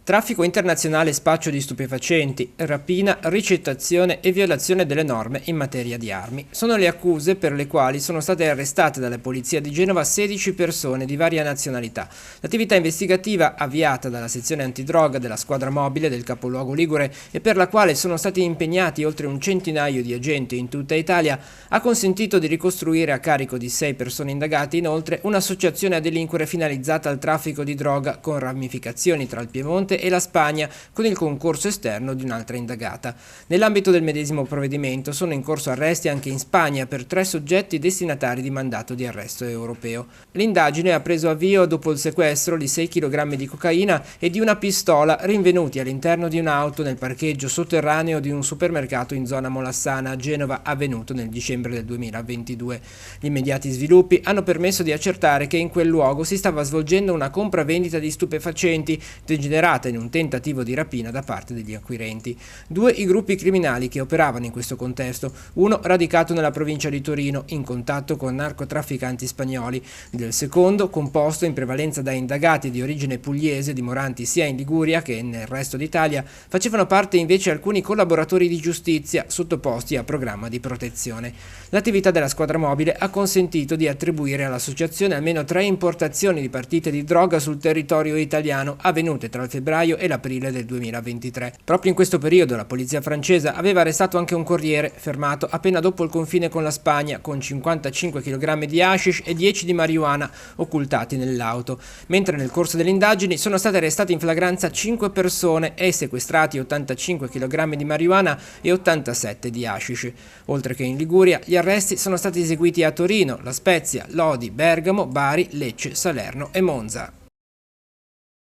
Traffico internazionale e spaccio di stupefacenti, rapina, ricettazione e violazione delle norme in materia di armi. Sono le accuse per le quali sono state arrestate dalla polizia di Genova 16 persone di varia nazionalità. L'attività investigativa, avviata dalla sezione antidroga della squadra mobile del capoluogo ligure e per la quale sono stati impegnati oltre un centinaio di agenti in tutta Italia, ha consentito di ricostruire a carico di 6 persone indagate inoltre un'associazione a delinquere finalizzata al traffico di droga con ramificazioni tra il Piemonte e la Spagna, con il concorso esterno di un'altra indagata. Nell'ambito del medesimo provvedimento sono in corso arresti anche in Spagna per 3 soggetti destinatari di mandato di arresto europeo. L'indagine ha preso avvio dopo il sequestro di 6 kg di cocaina e di una pistola rinvenuti all'interno di un'auto nel parcheggio sotterraneo di un supermercato in zona Molassana a Genova, avvenuto nel dicembre del 2022. Gli immediati sviluppi hanno permesso di accertare che in quel luogo si stava svolgendo una compravendita di stupefacenti degenerata in un tentativo di rapina da parte degli acquirenti. 2 i gruppi criminali che operavano in questo contesto, uno radicato nella provincia di Torino in contatto con narcotrafficanti spagnoli, del secondo composto in prevalenza da indagati di origine pugliese dimoranti sia in Liguria che nel resto d'Italia. Facevano parte invece alcuni collaboratori di giustizia sottoposti a programma di protezione. L'attività della squadra mobile ha consentito di attribuire all'associazione almeno 3 importazioni di partite di droga sul territorio italiano avvenute tra il febbraio e l'aprile del 2023. Proprio in questo periodo la polizia francese aveva arrestato anche un corriere fermato appena dopo il confine con la Spagna con 55 kg di hashish e 10 di marijuana occultati nell'auto, mentre nel corso delle indagini sono state arrestate in flagranza 5 persone e sequestrati 85 kg di marijuana e 87 di hashish. Oltre che in Liguria, gli arresti sono stati eseguiti a Torino, La Spezia, Lodi, Bergamo, Bari, Lecce, Salerno e Monza.